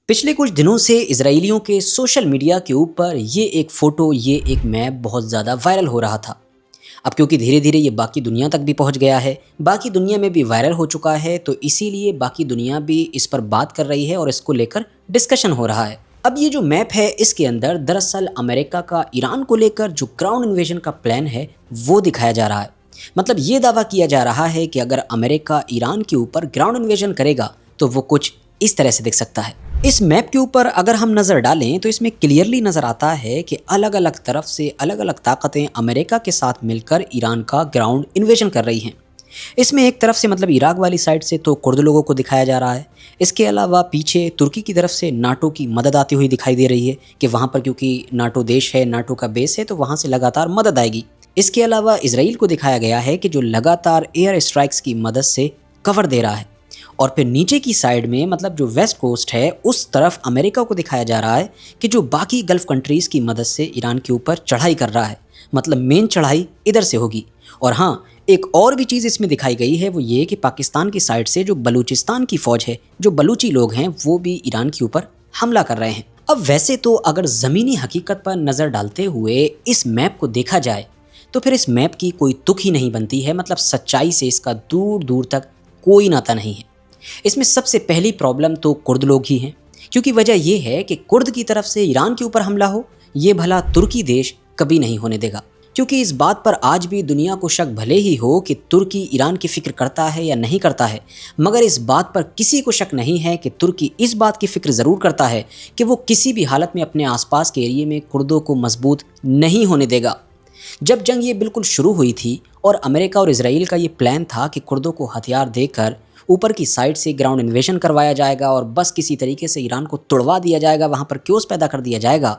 पिछले कुछ दिनों से इजराइलियों के सोशल मीडिया के ऊपर ये एक फ़ोटो, ये एक मैप बहुत ज़्यादा वायरल हो रहा था। अब क्योंकि धीरे धीरे ये बाकी दुनिया तक भी पहुंच गया है, बाकी दुनिया में भी वायरल हो चुका है, तो इसीलिए बाकी दुनिया भी इस पर बात कर रही है और इसको लेकर डिस्कशन हो रहा है। अब ये जो मैप है, इसके अंदर दरअसल अमेरिका का ईरान को लेकर जो ग्राउंड इन्वेजन का प्लान है वो दिखाया जा रहा है। मतलब ये दावा किया जा रहा है कि अगर अमेरिका ईरान के ऊपर ग्राउंड इन्वेजन करेगा तो वो कुछ इस तरह से दिख सकता है। इस मैप के ऊपर अगर हम नज़र डालें तो इसमें क्लियरली नज़र आता है कि अलग अलग तरफ से अलग अलग ताकतें अमेरिका के साथ मिलकर ईरान का ग्राउंड इन्वेजन कर रही हैं। इसमें एक तरफ से मतलब इराक वाली साइड से तो कुर्द लोगों को दिखाया जा रहा है। इसके अलावा पीछे तुर्की की तरफ से नाटो की मदद आती हुई दिखाई दे रही है कि वहाँ पर क्योंकि नाटो देश है, नाटो का बेस है, तो वहाँ से लगातार मदद आएगी। इसके अलावा इसराइल को दिखाया गया है कि जो लगातार एयर स्ट्राइक्स की मदद से कवर दे रहा है। और फिर नीचे की साइड में मतलब जो वेस्ट कोस्ट है, उस तरफ अमेरिका को दिखाया जा रहा है कि जो बाकी गल्फ कंट्रीज़ की मदद से ईरान के ऊपर चढ़ाई कर रहा है। मतलब मेन चढ़ाई इधर से होगी। और हाँ, एक और भी चीज़ इसमें दिखाई गई है, वो ये कि पाकिस्तान की साइड से जो बलूचिस्तान की फ़ौज है, जो बलूची लोग हैं, वो भी ईरान के ऊपर हमला कर रहे हैं। अब वैसे तो अगर ज़मीनी हकीकत पर नज़र डालते हुए इस मैप को देखा जाए तो फिर इस मैप की कोई तुक ही नहीं बनती है। मतलब सच्चाई से इसका दूर दूर तक कोई नाता नहीं है। इसमें सबसे पहली प्रॉब्लम तो कुर्द लोग ही हैं, क्योंकि वजह यह है कि कुर्द की तरफ से ईरान के ऊपर हमला हो, ये भला तुर्की देश कभी नहीं होने देगा। क्योंकि इस बात पर आज भी दुनिया को शक भले ही हो कि तुर्की ईरान की फ़िक्र करता है या नहीं करता है, मगर इस बात पर किसी को शक नहीं है कि तुर्की इस बात की फ़िक्र ज़रूर करता है कि वो किसी भी हालत में अपने आसपास के एरिए में कुर्दों को मजबूत नहीं होने देगा। जब जंग ये बिल्कुल शुरू हुई थी और अमेरिका और इजराइल का ये प्लान था कि कुर्दों को हथियार देकर ऊपर की साइड से ग्राउंड इन्वेजन करवाया जाएगा और बस किसी तरीके से ईरान को तुड़वा दिया जाएगा, वहाँ पर क्योस पैदा कर दिया जाएगा,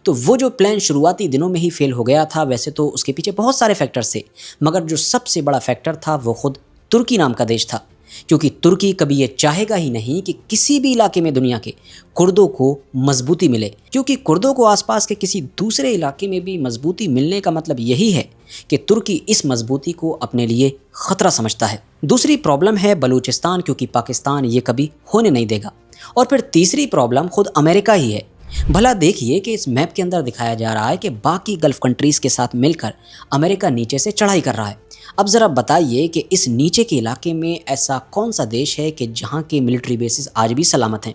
तो वो जो प्लान शुरुआती दिनों में ही फेल हो गया था। वैसे तो उसके पीछे बहुत सारे फैक्टर्स थे, मगर जो सबसे बड़ा फैक्टर था वो खुद तुर्की नाम का देश था। क्योंकि तुर्की कभी ये चाहेगा ही नहीं कि किसी भी इलाके में दुनिया के कुर्दों को मजबूती मिले, क्योंकि कुर्दों को आसपास के किसी दूसरे इलाके में भी मजबूती मिलने का मतलब यही है कि तुर्की इस मजबूती को अपने लिए ख़तरा समझता है। दूसरी प्रॉब्लम है बलूचिस्तान, क्योंकि पाकिस्तान ये कभी होने नहीं देगा। और फिर तीसरी प्रॉब्लम खुद अमेरिका ही है। भला देखिए कि इस मैप के अंदर दिखाया जा रहा है कि बाकी गल्फ कंट्रीज़ के साथ मिलकर अमेरिका नीचे से चढ़ाई कर रहा है। अब ज़रा बताइए कि इस नीचे के इलाके में ऐसा कौन सा देश है कि जहाँ के मिलिट्री बेसिस आज भी सलामत हैं?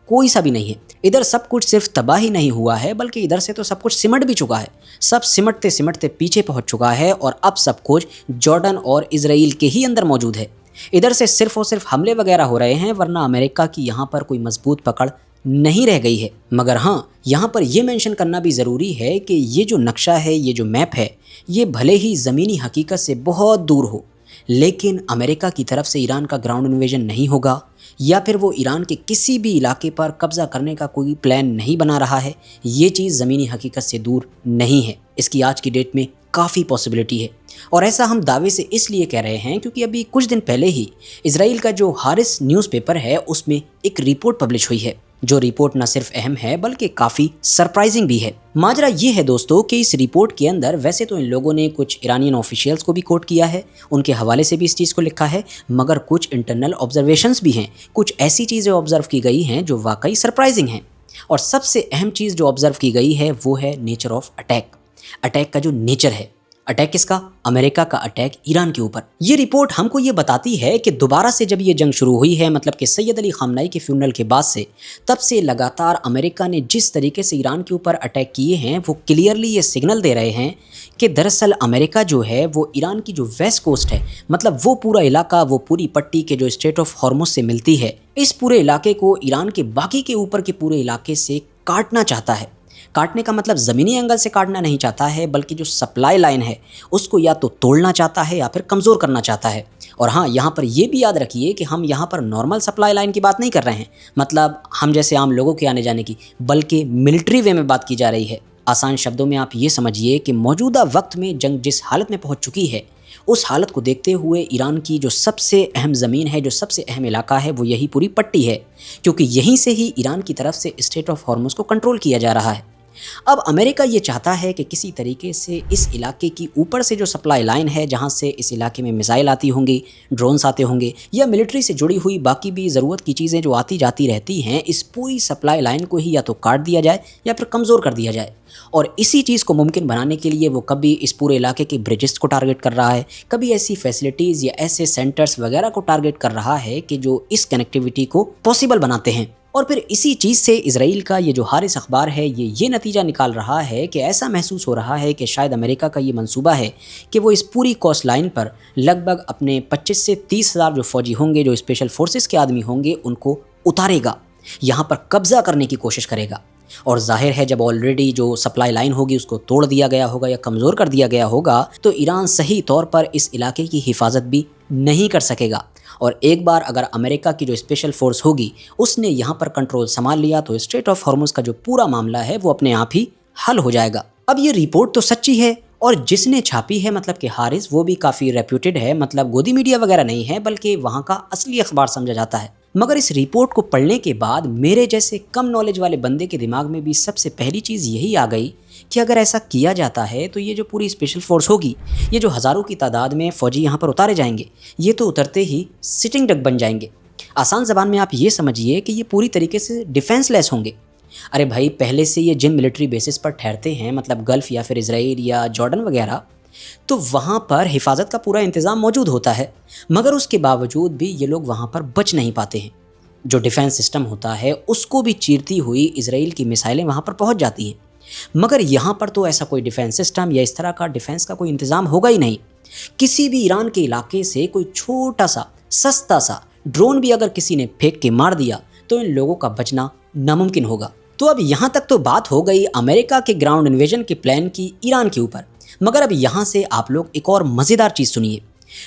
कोई सा भी नहीं है। इधर सब कुछ सिर्फ तबाही नहीं हुआ है, बल्कि इधर से तो सब कुछ सिमट भी चुका है। सब सिमटते सिमटते पीछे पहुँच चुका है और अब सब कुछ जॉर्डन और इजराइल के ही अंदर मौजूद है। इधर से सिर्फ और सिर्फ हमले वगैरह हो रहे हैं, वरना अमेरिका की यहाँ पर कोई मजबूत पकड़ नहीं रह गई है। मगर हाँ, यहाँ पर यह मेंशन करना भी ज़रूरी है कि ये जो नक्शा है, ये जो मैप है, ये भले ही ज़मीनी हकीकत से बहुत दूर हो, लेकिन अमेरिका की तरफ से ईरान का ग्राउंड इन्वेजन नहीं होगा, या फिर वो ईरान के किसी भी इलाके पर कब्ज़ा करने का कोई प्लान नहीं बना रहा है। ये चीज़ ज़मीनी हकीकत से दूर नहीं है। इसकी आज की डेट में काफ़ी पॉसिबिलिटी है। और ऐसा हम दावे से इसलिए कह रहे हैं क्योंकि अभी कुछ दिन पहले ही इसराइल का जो हारिस न्यूज़पेपर है, उसमें एक रिपोर्ट पब्लिश हुई है, जो रिपोर्ट न सिर्फ अहम है बल्कि काफ़ी सरप्राइजिंग भी है। माजरा ये है दोस्तों कि इस रिपोर्ट के अंदर वैसे तो इन लोगों ने कुछ ईरानियन ऑफिशियल्स को भी कोट किया है, उनके हवाले से भी इस चीज़ को लिखा है, मगर कुछ इंटरनल ऑब्जर्वेशंस भी हैं। कुछ ऐसी चीज़ें ऑब्जर्व की गई हैं जो वाकई सरप्राइजिंग हैं। और सबसे अहम चीज़ जो ऑब्जर्व की गई है वो है नेचर ऑफ अटैक। अटैक का जो नेचर है, अटैक किसका? अमेरिका का अटैक ईरान के ऊपर। ये रिपोर्ट हमको ये बताती है कि दोबारा से जब ये जंग शुरू हुई है, मतलब कि सैयद अली खामनाई के फ्यूनरल के बाद से, तब से लगातार अमेरिका ने जिस तरीके से ईरान के ऊपर अटैक किए हैं, वो क्लियरली ये सिग्नल दे रहे हैं कि दरअसल अमेरिका जो है वो ईरान की जो वेस्ट कोस्ट है, मतलब वो पूरा इलाका, वो पूरी पट्टी के जो स्ट्रेट ऑफ हॉर्मुज से मिलती है, इस पूरे इलाके को ईरान के बाकी के ऊपर के पूरे इलाके से काटना चाहता है। काटने का मतलब ज़मीनी एंगल से काटना नहीं चाहता है, बल्कि जो सप्लाई लाइन है उसको या तो तोड़ना चाहता है या फिर कमज़ोर करना चाहता है। और हाँ, यहाँ पर ये भी याद रखिए कि हम यहाँ पर नॉर्मल सप्लाई लाइन की बात नहीं कर रहे हैं, मतलब हम जैसे आम लोगों के आने जाने की, बल्कि मिलिट्री वे में बात की जा रही है। आसान शब्दों में आप ये समझिए कि मौजूदा वक्त में जंग जिस हालत में पहुँच चुकी है, उस हालत को देखते हुए ईरान की जो सबसे अहम ज़मीन है, जो सबसे अहम इलाका है, वो यही पूरी पट्टी है, क्योंकि यहीं से ही ईरान की तरफ से स्ट्रेट ऑफ हॉर्मुज को कंट्रोल किया जा रहा है। अब अमेरिका ये चाहता है कि किसी तरीके से इस इलाके की ऊपर से जो सप्लाई लाइन है, जहाँ से इस इलाके में मिसाइल आती होंगी, ड्रोन्स आते होंगे या मिलिट्री से जुड़ी हुई बाकी भी ज़रूरत की चीज़ें जो आती जाती रहती हैं, इस पूरी सप्लाई लाइन को ही या तो काट दिया जाए या फिर कमज़ोर कर दिया जाए। और इसी चीज़ को मुमकिन बनाने के लिए वो कभी इस पूरे इलाके के ब्रिजेस को टारगेट कर रहा है, कभी ऐसी फैसिलिटीज़ या ऐसे सेंटर्स वगैरह को टारगेट कर रहा है कि जो इस कनेक्टिविटी को पॉसिबल बनाते हैं। और फिर इसी चीज़ से इजराइल का ये जो हारिस अखबार है ये नतीजा निकाल रहा है कि ऐसा महसूस हो रहा है कि शायद अमेरिका का ये मंसूबा है कि वो इस पूरी कोस्ट लाइन पर लगभग अपने 25 से 30 हज़ार जो फौजी होंगे, जो स्पेशल फोर्सेस के आदमी होंगे, उनको उतारेगा, यहाँ पर कब्ज़ा करने की कोशिश करेगा। और जाहिर है जब ऑलरेडी जो सप्लाई लाइन होगी उसको तोड़ दिया गया होगा या कमज़ोर कर दिया गया होगा, तो ईरान सही तौर पर इस इलाके की हिफाजत भी नहीं कर सकेगा। और एक बार अगर अमेरिका की जो स्पेशल फोर्स होगी उसने यहाँ पर कंट्रोल संभाल लिया तो स्ट्रेट ऑफ हॉर्मुज़ का जो पूरा मामला है वो अपने आप ही हल हो जाएगा। अब ये रिपोर्ट तो सच्ची है और जिसने छापी है मतलब कि हारिस, वो भी काफ़ी रेप्यूटेड है, मतलब गोदी मीडिया वगैरह नहीं है बल्कि वहाँ का असली अखबार समझा जाता है। मगर इस रिपोर्ट को पढ़ने के बाद मेरे जैसे कम नॉलेज वाले बंदे के दिमाग में भी सबसे पहली चीज़ यही आ गई कि अगर ऐसा किया जाता है तो ये जो पूरी स्पेशल फोर्स होगी, ये जो हज़ारों की तादाद में फ़ौजी यहाँ पर उतारे जाएंगे, ये तो उतरते ही सिटिंग डक बन जाएंगे। आसान ज़बान में आप ये समझिए कि ये पूरी तरीके से डिफेंसलेस होंगे। अरे भाई, पहले से ये जिन मिलिट्री बेसिस पर ठहरते हैं, मतलब गल्फ़ या फिर इजराइल या जॉर्डन वगैरह, तो वहाँ पर हिफाजत का पूरा इंतज़ाम मौजूद होता है, मगर उसके बावजूद भी ये लोग वहाँ पर बच नहीं पाते हैं। जो डिफेंस सिस्टम होता है उसको भी चीरती हुई इजराइल की मिसाइलें वहाँ पर पहुँच जाती हैं। मगर यहाँ पर तो ऐसा कोई डिफेंस सिस्टम या इस तरह का डिफेंस का कोई इंतज़ाम होगा ही नहीं। किसी भी ईरान के इलाके से कोई छोटा सा सस्ता सा ड्रोन भी अगर किसी ने फेंक के मार दिया तो इन लोगों का बचना नामुमकिन होगा। तो अब यहाँ तक तो बात हो गई अमेरिका के ग्राउंड इन्वेजन के प्लान की ईरान के ऊपर, मगर अब यहाँ से आप लोग एक और मज़ेदार चीज़ सुनिए।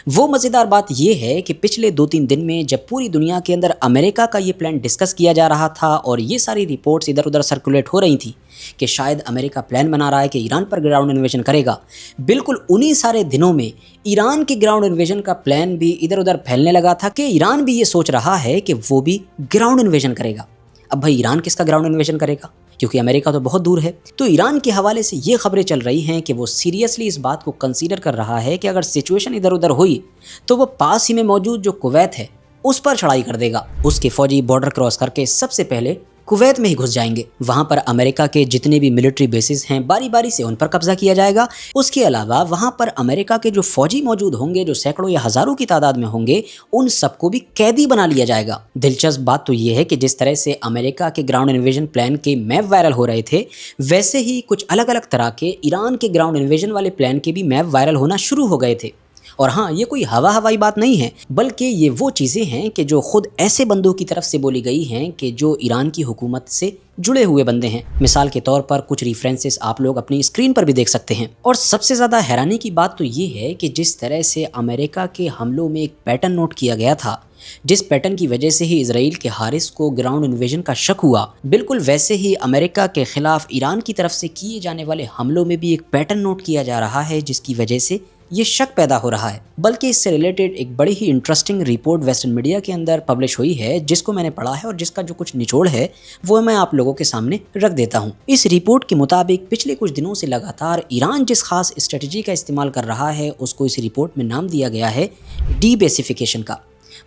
वो मज़ेदार बात ये है कि पिछले 2-3 दिन में जब पूरी दुनिया के अंदर अमेरिका का ये प्लान डिस्कस किया जा रहा था और ये सारी रिपोर्ट्स इधर उधर सर्कुलेट हो रही थी कि शायद अमेरिका प्लान बना रहा है कि ईरान पर ग्राउंड इन्वेजन करेगा, बिल्कुल उन्हीं सारे दिनों में ईरान के ग्राउंड इन्वेजन का प्लान भी इधर उधर फैलने लगा था कि ईरान भी ये सोच रहा है कि वो भी ग्राउंड इन्वेजन करेगा। अब भाई, ईरान किसका ग्राउंड इन्वेजन करेगा, क्योंकि अमेरिका तो बहुत दूर है। तो ईरान के हवाले से ये खबरें चल रही हैं कि वो सीरियसली इस बात को कंसीडर कर रहा है कि अगर सिचुएशन इधर उधर हुई तो वो पास ही में मौजूद जो कुवैत है उस पर चढ़ाई कर देगा। उसके फौजी बॉर्डर क्रॉस करके सबसे पहले कुवैत में ही घुस जाएंगे। वहाँ पर अमेरिका के जितने भी मिलिट्री बेसिस हैं बारी बारी से उन पर कब्जा किया जाएगा। उसके अलावा वहाँ पर अमेरिका के जो फौजी मौजूद होंगे, जो सैकड़ों या हज़ारों की तादाद में होंगे, उन सबको भी कैदी बना लिया जाएगा। दिलचस्प बात तो ये है कि जिस तरह से अमेरिका के ग्राउंड इन्वेजन प्लान के मैप वायरल हो रहे थे, वैसे ही कुछ अलग अलग तरह के ईरान के ग्राउंड इन्वेजन वाले प्लान के भी मैप वायरल होना शुरू हो गए थे। और हाँ, ये कोई हवाई बात नहीं है, बल्कि ये वो चीज़ें हैं कि जो खुद ऐसे बंदों की तरफ से बोली गई हैं कि जो ईरान की हुकूमत से जुड़े हुए बंदे हैं। मिसाल के तौर पर कुछ रेफरेंसेस आप लोग अपनी स्क्रीन पर भी देख सकते हैं। और सबसे ज़्यादा हैरानी की बात तो ये है कि जिस तरह से अमेरिका के हमलों में एक पैटर्न नोट किया गया था, जिस पैटर्न की वजह से ही इजराइल के हारिस को ग्राउंड इन्वेजन का शक हुआ, बिल्कुल वैसे ही अमेरिका के खिलाफ ईरान की तरफ से किए जाने वाले हमलों में भी एक पैटर्न नोट किया जा रहा है, जिसकी वजह से ये शक पैदा हो रहा है। बल्कि इससे रिलेटेड एक बड़ी ही इंटरेस्टिंग रिपोर्ट वेस्टर्न मीडिया के अंदर पब्लिश हुई है, जिसको मैंने पढ़ा है और जिसका जो कुछ निचोड़ है वो मैं आप लोगों के सामने रख देता हूँ। इस रिपोर्ट के मुताबिक पिछले कुछ दिनों से लगातार ईरान जिस खास स्ट्रेटजी का इस्तेमाल कर रहा है उसको इस रिपोर्ट में नाम दिया गया है डीबेसिफिकेशन का।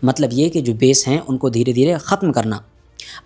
मतलब ये कि जो बेस हैं उनको धीरे धीरे ख़त्म करना।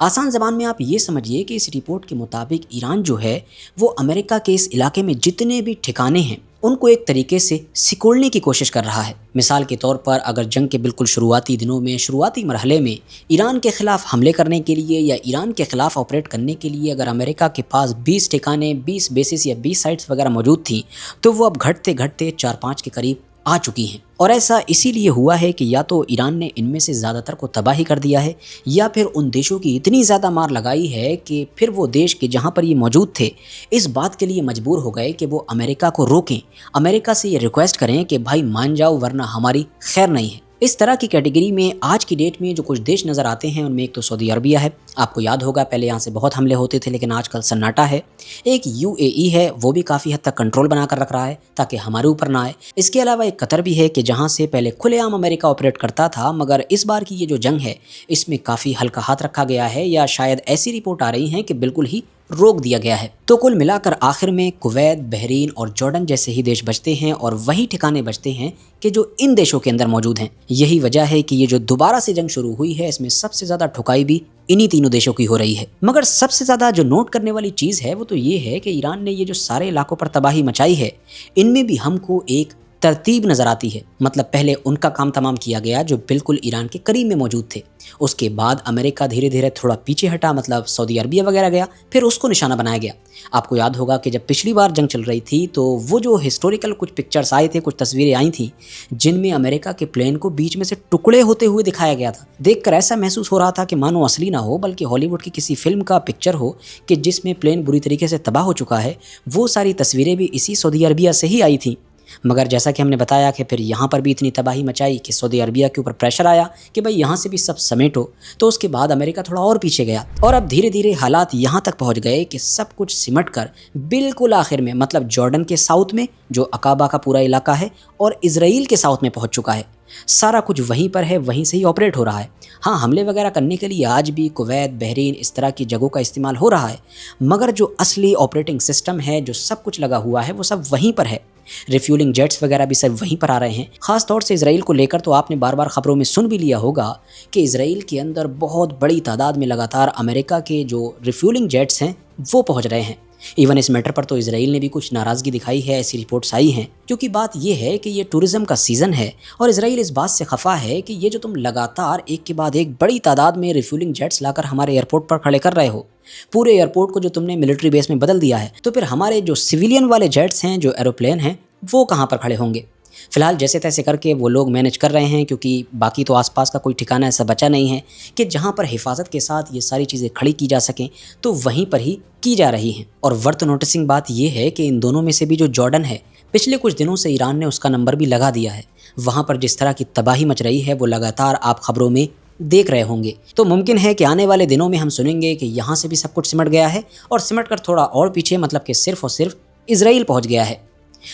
आसान ज़बान में आप ये समझिए कि इस रिपोर्ट के मुताबिक ईरान जो है वो अमेरिका के इस इलाके में जितने भी ठिकाने हैं उनको एक तरीके से सिकोड़ने की कोशिश कर रहा है। मिसाल के तौर पर अगर जंग के बिल्कुल शुरुआती दिनों में, शुरुआती मरहले में ईरान के ख़िलाफ़ हमले करने के लिए या ईरान के ख़िलाफ़ ऑपरेट करने के लिए अगर अमेरिका के पास 20 ठिकाने, 20 बेसिस या 20 साइट्स वगैरह मौजूद थी, तो वो अब घटते घटते 4-5 के करीब आ चुकी हैं। और ऐसा इसीलिए हुआ है कि या तो ईरान ने इनमें से ज़्यादातर को तबाही कर दिया है या फिर उन देशों की इतनी ज़्यादा मार लगाई है कि फिर वो देश के जहाँ पर ये मौजूद थे इस बात के लिए मजबूर हो गए कि वो अमेरिका को रोकें, अमेरिका से ये रिक्वेस्ट करें कि भाई मान जाओ वरना हमारी खैर नहीं है। इस तरह की कैटेगरी में आज की डेट में जो कुछ देश नज़र आते हैं उनमें एक तो सऊदी अरबिया है, आपको याद होगा पहले यहाँ से बहुत हमले होते थे लेकिन आजकल सन्नाटा है। एक यूएई है, वो भी काफ़ी हद तक कंट्रोल बना कर रख रहा है ताकि हमारे ऊपर ना आए। इसके अलावा एक कतर भी है कि जहाँ से पहले खुलेआम अमेरिका ऑपरेट करता था, मगर इस बार की ये जो जंग है इसमें काफ़ी हल्का हाथ रखा गया है, या शायद ऐसी रिपोर्ट आ रही हैं कि बिल्कुल ही रोक दिया गया है। तो कुल मिलाकर आखिर में कुवैत, बहरीन और जॉर्डन जैसे ही देश बचते हैं और वही ठिकाने बचते हैं कि जो इन देशों के अंदर मौजूद हैं। यही वजह है कि ये जो दोबारा से जंग शुरू हुई है, इसमें सबसे ज़्यादा ठुकाई भी इन्हीं तीनों देशों की हो रही है। मगर सबसे ज़्यादा जो नोट करने वाली चीज़ है वो तो ये है कि ईरान ने ये जो सारे इलाकों पर तबाही मचाई है, इनमें भी हमको एक तरतीब नज़र आती है। मतलब पहले उनका काम तमाम किया गया जो बिल्कुल ईरान के करीब में मौजूद थे। उसके बाद अमेरिका धीरे धीरे थोड़ा पीछे हटा, मतलब सऊदी अरबिया वगैरह गया, फिर उसको निशाना बनाया गया। आपको याद होगा कि जब पिछली बार जंग चल रही थी तो वो जो हिस्टोरिकल कुछ पिक्चर्स आए थे, कुछ तस्वीरें आई थी जिनमें अमेरिका के प्लेन को बीच में से टुकड़े होते हुए दिखाया गया था। देखकर ऐसा महसूस हो रहा था कि मानो असली ना हो बल्कि हॉलीवुड की किसी फिल्म का पिक्चर हो कि जिसमें प्लेन बुरी तरीके से तबाह हो चुका है। वो सारी तस्वीरें भी इसी सऊदी अरबिया से ही आई थी। मगर जैसा कि हमने बताया कि फिर यहाँ पर भी इतनी तबाही मचाई कि सऊदी अरबिया के ऊपर प्रेशर आया कि भाई यहाँ से भी सब समेटो। तो उसके बाद अमेरिका थोड़ा और पीछे गया और अब धीरे धीरे हालात यहाँ तक पहुँच गए कि सब कुछ सिमट कर बिल्कुल आखिर में, मतलब जॉर्डन के साउथ में जो अकाबा का पूरा इलाका है और इजराइल के साउथ में पहुँच चुका है। सारा कुछ वहीं पर है, वहीं से ही ऑपरेट हो रहा है। हाँ, हमले वगैरह करने के लिए आज भी कुवैत, बहरीन इस तरह की जगहों का इस्तेमाल हो रहा है, मगर जो असली ऑपरेटिंग सिस्टम है, जो सब कुछ लगा हुआ है, वो सब वहीं पर है। रिफ्यूलिंग जेट्स वगैरह भी सब वहीं पर आ रहे हैं। ख़ास तौर से इसराइल को लेकर तो आपने बार बार ख़बरों में सुन भी लिया होगा कि इसराइल के अंदर बहुत बड़ी तादाद में लगातार अमेरिका के जो रिफ्यूलिंग जेट्स हैं वो पहुँच रहे हैं। इवन इस मैटर पर तो इसराइल ने भी कुछ नाराज़गी दिखाई है, ऐसी रिपोर्ट्स आई हैं, क्योंकि बात यह है कि ये टूरिज़्म का सीज़न है और इसराइल इस बात से खफा है कि ये जो तुम लगातार एक के बाद एक बड़ी तादाद में रिफ्यूलिंग जेट्स लाकर हमारे एयरपोर्ट पर खड़े कर रहे हो, पूरे एयरपोर्ट को जो तुमने मिलिट्री बेस में बदल दिया है, तो फिर हमारे जो सिविलियन वाले जेट्स हैं, जो एरोप्लेन हैं, वो कहाँ पर खड़े होंगे। फ़िलहाल जैसे तैसे करके वो लोग मैनेज कर रहे हैं, क्योंकि बाकी तो आसपास का कोई ठिकाना ऐसा बचा नहीं है कि जहाँ पर हिफाजत के साथ ये सारी चीज़ें खड़ी की जा सकें, तो वहीं पर ही की जा रही हैं। और वर्थ नोटिसिंग बात ये है कि इन दोनों में से भी जो जॉर्डन है, पिछले कुछ दिनों से ईरान ने उसका नंबर भी लगा दिया है। वहाँ पर जिस तरह की तबाही मच रही है वो लगातार आप खबरों में देख रहे होंगे। तो मुमकिन है कि आने वाले दिनों में हम सुनेंगे कि यहाँ से भी सब कुछ सिमट गया है और सिमट कर थोड़ा और पीछे, मतलब कि सिर्फ और सिर्फ इजराइल पहुँच गया है।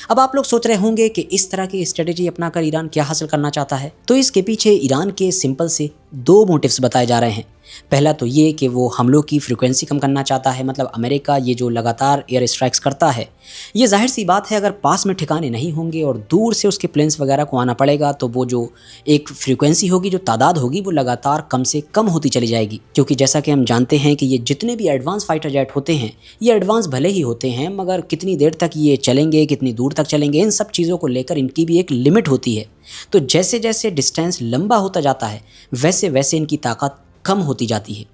अब आप लोग सोच रहे होंगे कि इस तरह की स्ट्रेटेजी अपनाकर ईरान क्या हासिल करना चाहता है। तो इसके पीछे ईरान के सिंपल से दो मोटिव्स बताए जा रहे हैं। पहला तो ये कि वो हमलों की फ्रीक्वेंसी कम करना चाहता है। मतलब अमेरिका ये जो लगातार एयर स्ट्राइक्स करता है, ये जाहिर सी बात है अगर पास में ठिकाने नहीं होंगे और दूर से उसके प्लेन्स वगैरह को आना पड़ेगा, तो वो जो एक फ्रीक्वेंसी होगी, जो तादाद होगी, वो लगातार कम से कम होती चली जाएगी। क्योंकि जैसा कि हम जानते हैं कि ये जितने भी एडवांस फाइटर जेट होते हैं, ये एडवांस भले ही होते हैं, मगर कितनी देर तक ये चलेंगे, कितनी दूर तक चलेंगे, इन सब चीज़ों को लेकर इनकी भी एक लिमिट होती है। तो जैसे जैसे डिस्टेंस लंबा होता जाता है, वैसे वैसे इनकी ताकत कम होती जाती है।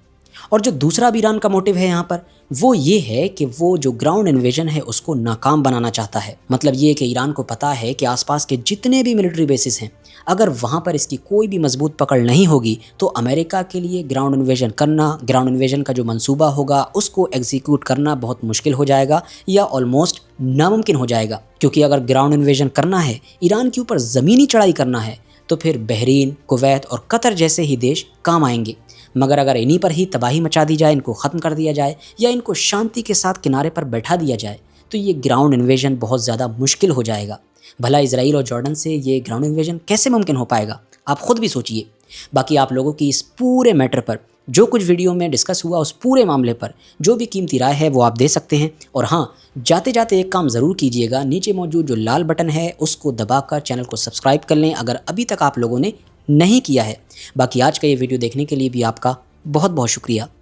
और जो दूसरा भी ईरान का मोटिव है यहाँ पर, वो ये है कि वो जो ग्राउंड इन्वेजन है उसको नाकाम बनाना चाहता है। मतलब ये कि ईरान को पता है कि आसपास के जितने भी मिलिट्री बेसिस हैं, अगर वहाँ पर इसकी कोई भी मजबूत पकड़ नहीं होगी तो अमेरिका के लिए ग्राउंड इन्वेजन करना, ग्राउंड इन्वेजन का जो मंसूबा होगा उसको एग्जीक्यूट करना बहुत मुश्किल हो जाएगा या ऑलमोस्ट नामुमकिन हो जाएगा। क्योंकि अगर ग्राउंड इन्वेजन करना है, ईरान के ऊपर ज़मीनी चढ़ाई करना है, तो फिर बहरीन, कुवैत और कतर जैसे ही देश काम आएंगे। मगर अगर इन्हीं पर ही तबाही मचा दी जाए, इनको ख़त्म कर दिया जाए या इनको शांति के साथ किनारे पर बैठा दिया जाए, तो ये ग्राउंड इन्वेजन बहुत ज़्यादा मुश्किल हो जाएगा। भला इसराइल और जॉर्डन से ये ग्राउंड इन्वेजन कैसे मुमकिन हो पाएगा, आप खुद भी सोचिए। बाकी आप लोगों की इस पूरे मैटर पर जो कुछ वीडियो में डिस्कस हुआ, उस पूरे मामले पर जो भी कीमती राय है वो आप दे सकते हैं। और हाँ, जाते जाते एक काम ज़रूर कीजिएगा, नीचे मौजूद जो लाल बटन है उसको दबाकर चैनल को सब्सक्राइब कर लें अगर अभी तक आप लोगों ने नहीं किया है। बाकी आज का ये वीडियो देखने के लिए भी आपका बहुत बहुत शुक्रिया।